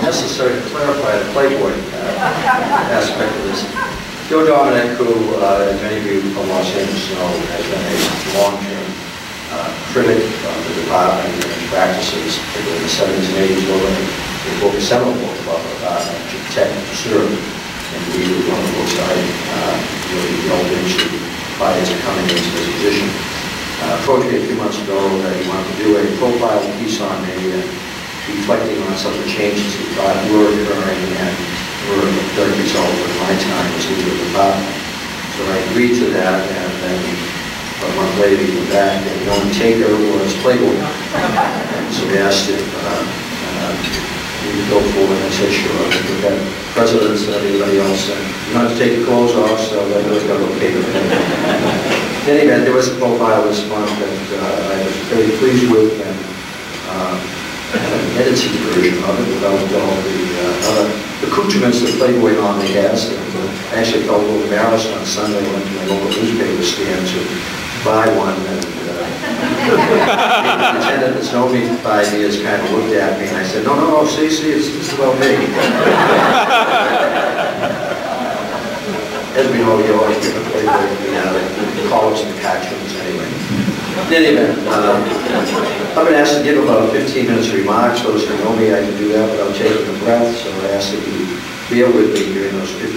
necessary to clarify the Playboy aspect of this. Joe Dominic, who, as many of you from Los Angeles know, has been a long-term critic of the department and its practices, particularly in the 70s and 80s, he wrote a seminal book about the department, to protect and preserve. And he was one of the books I really delved into prior to coming into this position. Approached me a few months ago that he wanted to do a profile piece on me, reflecting on some of the changes he thought were occurring and were a direct result of my time as leader of the department. So I agreed to that, and then a month later he came back, and the only taker was Playboy. So he asked if we could go forward, and I said, sure. We've got presidents and everybody else, and you don't have to take your clothes off, so I really got okay with it. In any event, there was a profile this month that I was very pleased with, and an edited version of it without all the other accoutrements that Playboy normally has. And I actually felt a little embarrassed on Sunday. I went to my local newspaper stand to buy one, and the attendant that's known me for 5 years kind of looked at me, and I said, no, see, it's about me. As we know, you always get the Playboy, the college and the cartoons anyway. In any event, I've been asked to give about 15 minutes of remarks. Those who know me, I can do that without taking a breath, so I ask that you bear with me during those 15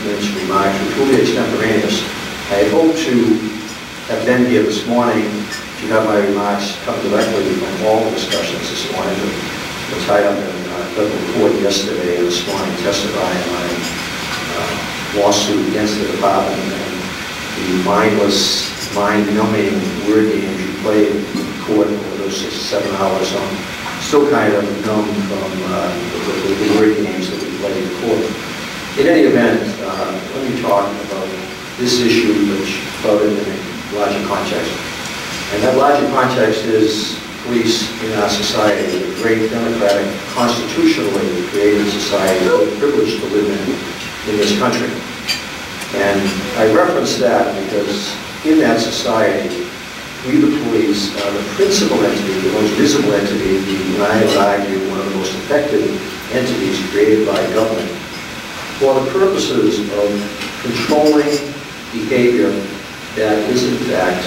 minutes of remarks, which will be extemporaneous. I hope to have been here this morning to have my remarks come directly from all the discussions this morning that were tied up in federal court yesterday and this morning testifying in my lawsuit against the department and the mindless, mind-numbing word games you played in court over those 6 or 7 hours. I'm still kind of numb from the word games that we played in court. In any event, let me talk about this issue, which about it in a larger context. And that larger context is police in our society, a great democratic, constitutionally created society, we're privileged to live in this country. And I reference that because in that society, we the police are the principal entity, the most visible entity, and I would argue one of the most effective entities created by government for the purposes of controlling behavior that is in fact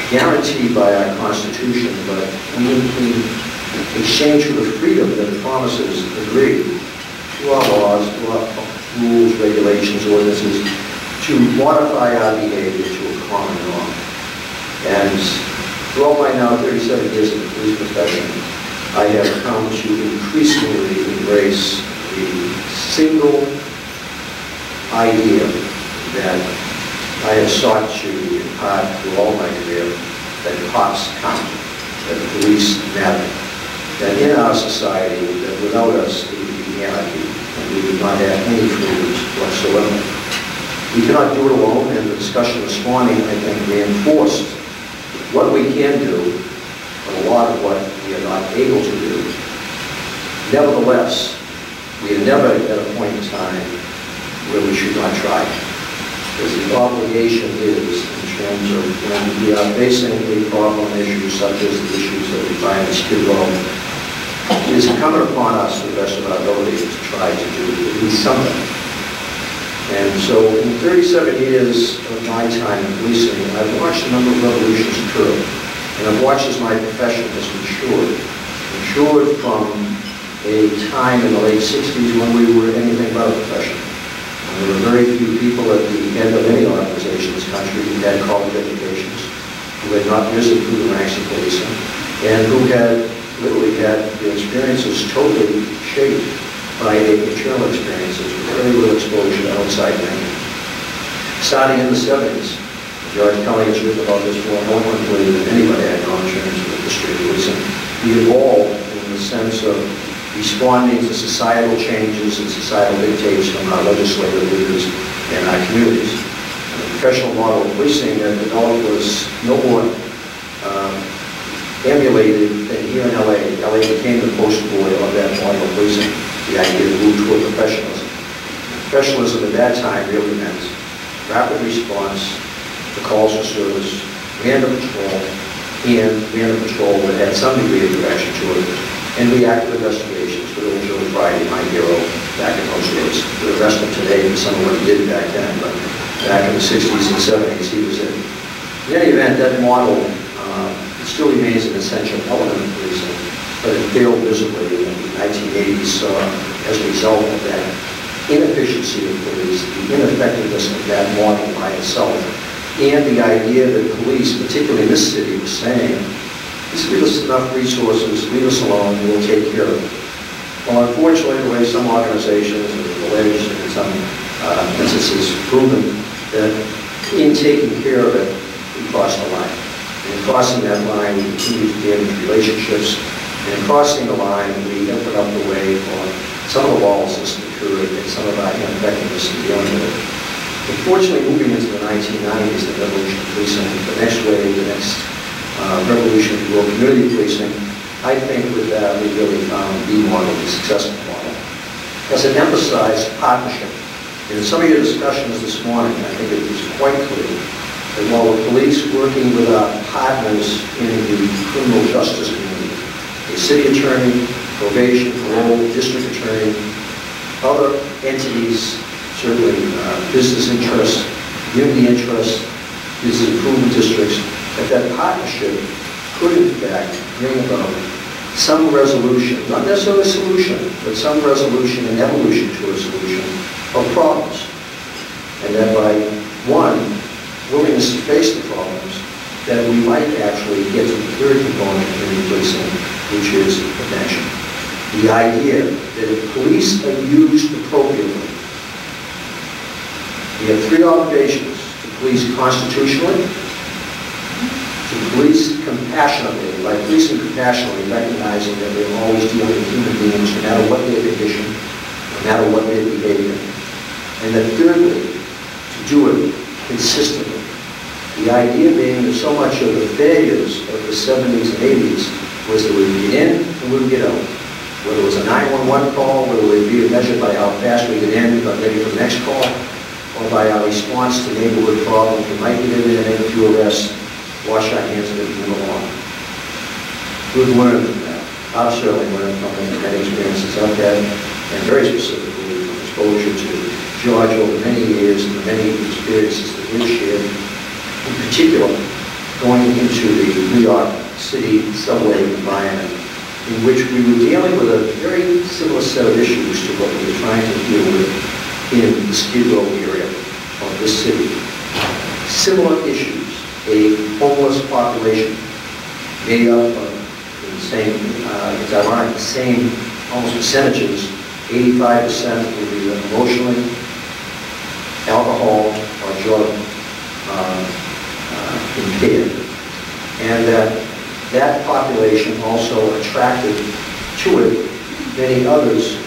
guaranteed by our Constitution, but in exchange for the freedom that it promises agreed to our laws, to our rules, regulations, ordinances, to modify our behavior to a common norm. And throughout my now 37 years in the police profession, I have come to increasingly embrace the single idea that I have sought to impart through all my career, that cops count, that police matter, that in our society, that without us, it would be anarchy, and we would not have any freedoms whatsoever. We cannot do it alone, and the discussion this morning, I think, reinforced what we can do, but a lot of what we are not able to do. Nevertheless, we are never at a point in time where we should not try. Because the obligation is, in terms of when we are facing a problem issues such as the issues that we find in Skid Row, it is incumbent upon us, to the best of our ability, to try to do at least something. And so, in 37 years of my time in policing, I've watched a number of revolutions occur. And I've watched as my profession has matured. Matured from a time in the late 60s when we were anything but a profession. There were very few people at the head of any organization in this country who had college educations, who had not risen through the ranks of policing, and who had literally had their experiences totally shaped by internal experiences with very little exposure to outside thinking. Starting in the 70s, George Kelly has written about this more eloquently than anybody I know in terms of the history of policing. We evolved in the sense of responding to societal changes and societal dictates from our legislative leaders and our communities. And the professional model of policing that developed was no more emulated than here in LA. LA became the poster boy of that model of policing, the idea of move toward professionalism. Professionalism at that time really meant rapid response to calls for service, random patrol, and random patrol that had some degree of direction to it, and reactive investigations with old Joe Friday, my hero, back in those days. The rest of today and some of what he did back then, but back in the 60s and 70s, he was in. In any event, that model still remains an essential element of policing, but it failed visibly in the 1980s as a result of that inefficiency of police, the ineffectiveness of that model by itself, and the idea that police, particularly in this city, was saying, just give us enough resources, leave us alone, and we'll take care of it. Well, unfortunately, the way some organizations have alleged and some instances proven that in taking care of it, we crossed the line. And in crossing that line, we continue to damage relationships. And in crossing the line, we open up the way for some of the lawlessness that occurred and some of our ineffectiveness in dealing with it. Unfortunately, moving into the 1990s, the revolution of policing, the next wave, the next revolution of rural community policing, I think with that we really found the model, the successful model. As it emphasized partnership. In some of your discussions this morning, I think it was quite clear that while the police working with our partners in the criminal justice community, a city attorney, probation, parole, district attorney, other entities, certainly business interests, community interests, business improvement districts, that partnership could in fact bring about some resolution, not necessarily a solution, but some resolution and evolution to a solution of problems. And that by one, willingness to face the problems, that we might actually get to the third component of community policing, which is prevention. The idea that if police are used appropriately, we have three obligations: to police constitutionally, to police compassionately, by policing compassionately, recognizing that we're always dealing with human beings, no matter what their condition, no matter what their behavior. And then thirdly, to do it consistently. The idea being that so much of the failures of the 70s and 80s was that we would get in and we would get out. Whether it was a 911 call, whether it would be measured by how fast we get in, got ready for the next call, or by our response to neighborhood problems. We might get in there and make a few arrests, wash our hands of it, and move along. We've learned from that. I've certainly learned from it, many experiences I've had, and very specifically from exposure to George over many years and the many experiences that we've shared, in particular going into the New York City subway environment, in which we were dealing with a very similar set of issues to what we were trying to deal with in the Skid Row area of this city. Similar issues, a homeless population made up of the same, it's ironic, the same almost percentages. 85% would be emotionally, alcohol, or drug impaired. And that population also attracted to it many others